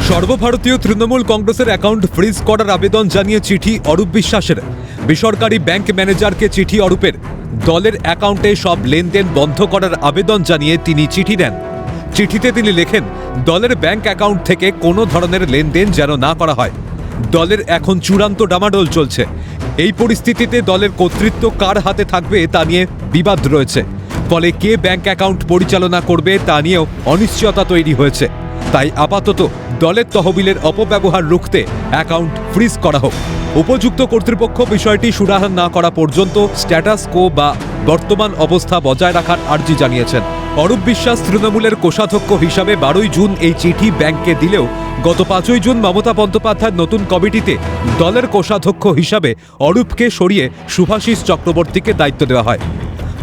সর্বভারতীয় তৃণমূল কংগ্রেসের account freeze করার আবেদন জানিয়ে চিঠি অরূপ বিশ্বাসের। বেসরকারি ব্যাংক ম্যানেজারকে চিঠি অরূপের। দলের অ্যাকাউন্টে সব লেনদেন বন্ধ করার আবেদন জানিয়ে তিনি চিঠি দেন। চিঠিতে তিনি লেখেন, দলের ব্যাংক অ্যাকাউন্ট থেকে কোনো ধরনের লেনদেন যেন না করা হয়। দলের এখন চূড়ান্ত ডামাডোল চলছে। এই পরিস্থিতিতে দলের কর্তৃত্ব কার হাতে থাকবে তা নিয়ে বিবাদ রয়েছে। ফলে কে ব্যাংক অ্যাকাউন্ট পরিচালনা করবে তা নিয়েও অনিশ্চয়তা তৈরি হয়েছে। তাই আপাতত দলের তহবিলের অপব্যবহার রুখতে অ্যাকাউন্ট ফ্রিজ করা হোক। উপযুক্ত কর্তৃপক্ষ বিষয়টি সুরাহা না করা পর্যন্ত স্ট্যাটাস কো বা বর্তমান অবস্থা বজায় রাখার আর্জি জানিয়েছেন। অরূপ বিশ্বাস তৃণমূলের কোষাধ্যক্ষ হিসাবে 12ই জুন এই চিঠি ব্যাংককে দিলেও গত 5ই জুন মমতা বন্দ্যোপাধ্যায়ের নতুন কমিটিতে দলের কোষাধ্যক্ষ হিসাবে অরূপকে সরিয়ে শুভাশিস চক্রবর্তীকে দায়িত্ব দেওয়া হয়।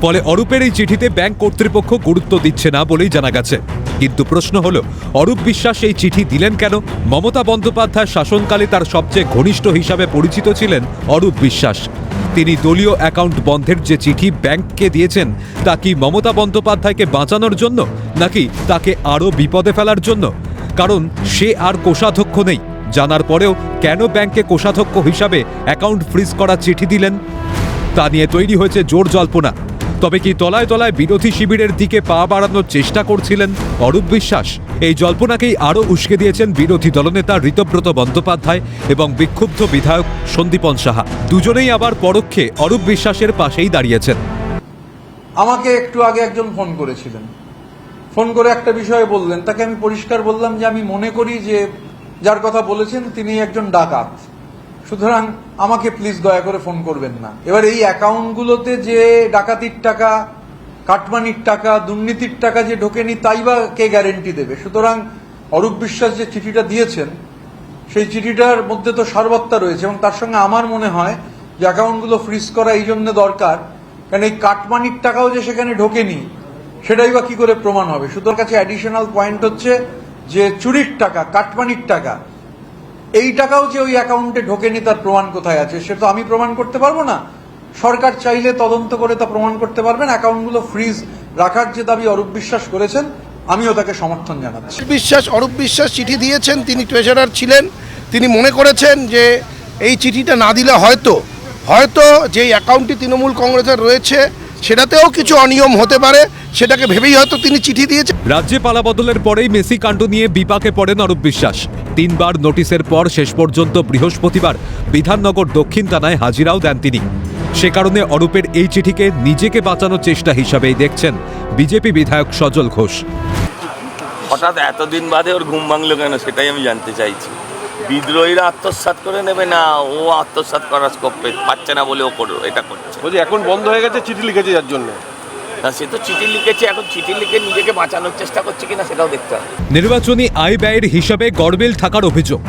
ফলে অরূপের এই চিঠিতে ব্যাংক কর্তৃপক্ষ গুরুত্ব দিচ্ছে না বলেই জানা গেছে। কিন্তু প্রশ্ন হলো, অরূপ বিশ্বাস এই চিঠি দিলেন কেন? মমতা বন্দ্যোপাধ্যায় শাসনকালে তার সবচেয়ে ঘনিষ্ঠ হিসাবে পরিচিত ছিলেন অরূপ বিশ্বাস। তিনি দলীয় অ্যাকাউন্ট বন্ধের যে চিঠি ব্যাংককে দিয়েছেন তা কি মমতা বন্দ্যোপাধ্যায়কে বাঁচানোর জন্য, নাকি তাকে আরও বিপদে ফেলার জন্য? কারণ সে আর কোষাধ্যক্ষ নেই। জানার পরেও কেন ব্যাংকে কোষাধ্যক্ষ হিসাবে অ্যাকাউন্ট ফ্রিজ করার চিঠি দিলেন তা নিয়ে তৈরি হয়েছে জোর জল্পনা। তবে কি তলায় তলায় বিরোধী শিবিরের দিকে পা বাড়ানোর চেষ্টা করছিলেন অরূপ বিশ্বাস? এই জল্পনাকেই আরও উস্কে দিয়েছেন বিরোধী দলনেতা ঋতব্রত বন্দ্যোপাধ্যায় এবং বিক্ষুব্ধ বিধায়ক সন্দীপন সাহা। দুজনেই আবার পরোক্ষে অরূপ বিশ্বাসের পাশেই দাঁড়িয়েছেন। আমাকে একটু আগে একজন ফোন করেছিলেন, ফোন করে একটা বিষয়ে বললেন। তাকে আমি পরিষ্কার বললাম যে আমি মনে করি যে যার কথা বলেছেন তিনি একজন ডাকাত, সুতরাং আমাকে প্লিজ দয়া করে ফোন করবেন না। এবার এই অ্যাকাউন্টগুলোতে যে ডাকাতির টাকা, কাটমানির টাকা, দুর্নীতির টাকা যে ঢোকেনি তাই বা কে গ্যারেন্টি দেবে? সুতরাং অরূপ বিশ্বাস যে চিঠিটা দিয়েছেন সেই চিঠিটার মধ্যে তো সারবত্তা রয়েছে, এবং তার সঙ্গে আমার মনে হয় যে অ্যাকাউন্টগুলো ফ্রিজ করা এই জন্য দরকার, কারণ এই কাটমানির টাকাও যে সেখানে ঢোকেনি সেটাই বা কি করে প্রমাণ হবে? সুতরাং কাছে অ্যাডিশনাল পয়েন্ট হচ্ছে যে চুরির টাকা, কাটমানির টাকা, এই টাকাও যে ওই অ্যাকাউন্টে ঢোকেনি তার প্রমাণ কোথায় আছে? সে তো আমি প্রমাণ করতে পারবো না। সরকার চাইলে তদন্ত করে তা প্রমাণ করতে পারবেন। অ্যাকাউন্টগুলো ফ্রিজ রাখার যে দাবি অরূপ বিশ্বাস করেছেন, আমিও তাকে সমর্থন জানাচ্ছি। অরূপ বিশ্বাস চিঠি দিয়েছেন, তিনি ট্রেজারার ছিলেন। তিনি মনে করেছেন যে এই চিঠিটা না দিলে হয়তো যে অ্যাকাউন্টটি তৃণমূল কংগ্রেসের রয়েছে সেটাতেও কিছু অনিয়ম হতে পারে, সেটাকে ভেবেই হয়তো তিনি চিঠি দিয়েছেন। রাজ্যে পালাবদলের পরেই মেসি কাণ্ড নিয়ে বিপাকে পড়েন অরূপ বিশ্বাস। 3 বার নোটিশের পর শেষ পর্যন্ত বৃহস্পতিবার বিধাননগর দক্ষিণ থানায় হাজিরাও দেন তিনি। সে কারণে অরূপের এই চিঠিকে নিজেকে বাঁচানোর চেষ্টা হিসাবেই দেখছেন বিজেপি বিধায়ক সজল ঘোষ। হঠাৎ এতদিন বাদে ওর ঘুম ভাঙলো কেন সেটাই আমি জানতে চাইছি। বিদ্রোহীরা আত্মসাৎ করে নেবে না, ও আত্মসাৎ করার স্কোপ পাচ্ছে না বলে ও এটা করছে। বলছি এখন বন্ধ হয়ে গেছে, চিঠি লিখেছে যার জন্য। না, সে তো চিঠি লিখেছে, এখন চিঠি লিখে নিজেকে বাঁচানোর চেষ্টা করছে কিনা সেটাও দেখতে হবে। নির্বাচনী আয় ব্যয়ের হিসাবে গড়বেল থাকার অভিযোগ।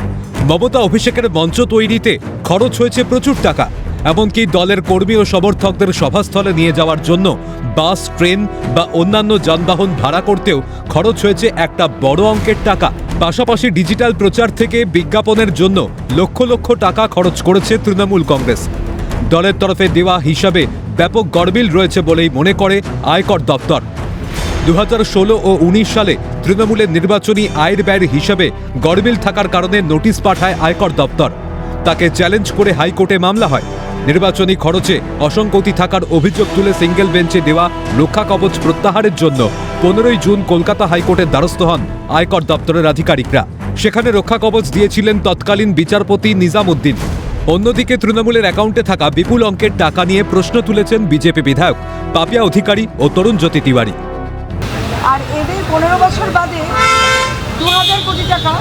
মমতা অভিষেকের মঞ্চ তৈরিতে খরচ হয়েছে প্রচুর টাকা। এমনকি দলের কর্মী ও সমর্থকদের সভাস্থলে নিয়ে যাওয়ার জন্য বাস, ট্রেন বা অন্যান্য যানবাহন ভাড়া করতেও খরচ হয়েছে একটা বড় অঙ্কের টাকা। পাশাপাশি ডিজিটাল প্রচার থেকে বিজ্ঞাপনের জন্য লক্ষ লক্ষ টাকা খরচ করেছে তৃণমূল কংগ্রেস। দলের তরফে দেওয়া হিসাবে ব্যাপক গড়বিল রয়েছে বলেই মনে করে আয়কর দপ্তর। 2016 ও 19 সালে তৃণমূলের নির্বাচনী আয়ের ব্যয়ের হিসাবে গড়বিল থাকার কারণে নোটিশ পাঠায় আয়কর দপ্তর। তাকে চ্যালেঞ্জ করে হাইকোর্টে মামলা হয়। নির্বাচনী খরচে অসঙ্গতি থাকার অভিযোগ তুলে সিঙ্গেল বেঞ্চে দেওয়া রক্ষা কবচ প্রত্যাহারের জন্য 15ই জুন কলকাতা হাইকোর্টের দ্বারস্থ হন আয়কর দপ্তরের আধিকারিকরা। সেখানে রক্ষা কবচ দিয়েছিলেন তৎকালীন বিচারপতি নিজামুদ্দিন। অন্যদিকে তৃণমূলের অ্যাকাউন্টে থাকা বিপুল অঙ্কের টাকা নিয়ে প্রশ্ন তুলেছেন বিজেপি বিধায়ক পাপিয়া অধিকারী ও তরুণ জ্যোতি তিওয়ারি। আর এদের 15 বছর বাদে 2000 কোটি টাকা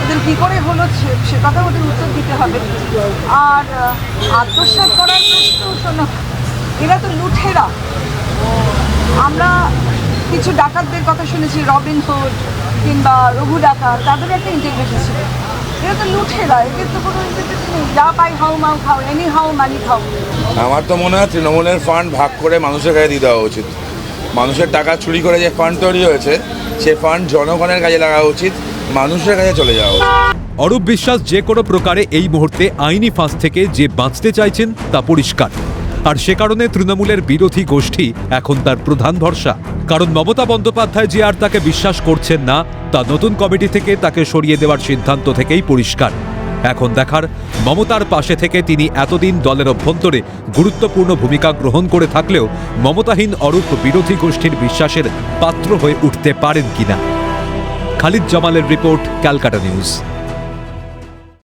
এদের কি করে হলো সে কথা ওদের উত্তর দিতে হবে। আর আত্মসাৎ করার প্রশ্ন, শোনো, এরা তো লুঠেরা। আমরা কিছু ডাকাতদের কথা শুনেছি, রবিন হুড কিংবা রঘু ডাকাত, তাদের একটা ইন্টিগ্রিটি ছিল। এরা তো লুঠেরা, এদের তো কোনো ইন্টিগ্রিটি নেই। যা পাই হাউ মাউ খাও, এনি হাউ মানি খাও। আমার তো মনে হয় তৃণমূলের ফান্ড ভাগ করে মানুষের কাছে দিয়ে দেওয়া উচিত। মানুষের টাকা চুরি করে যে ফান্ড তৈরি হয়েছে সে ফান্ড জনগণের কাজে লাগা উচিত, মানুষের কাছে চলে যাওয়া উচিত। অরূপ বিশ্বাস যে কোনো প্রকারে এই মুহূর্তে আইনি ফাঁস থেকে যে বাঁচতে চাইছেন তা পরিষ্কার। আর সে কারণে তৃণমূলের বিরোধী গোষ্ঠী এখন তার প্রধান ভরসা। কারণ মমতা বন্দ্যোপাধ্যায় যে আর তাকে বিশ্বাস করছেন না তা নতুন কমিটি থেকে তাকে সরিয়ে দেওয়ার সিদ্ধান্ত থেকেই পরিষ্কার। এখন দেখার মমতার পাশে থেকে তিনি এতদিন দলের অভ্যন্তরে গুরুত্বপূর্ণ ভূমিকা গ্রহণ করে থাকলেও মমতাহীন অরূপ বিরোধী গোষ্ঠীর বিশ্বাসের পাত্র হয়ে উঠতে পারেন কিনা। খালিদ জামালের রিপোর্ট, ক্যালকাটা নিউজ।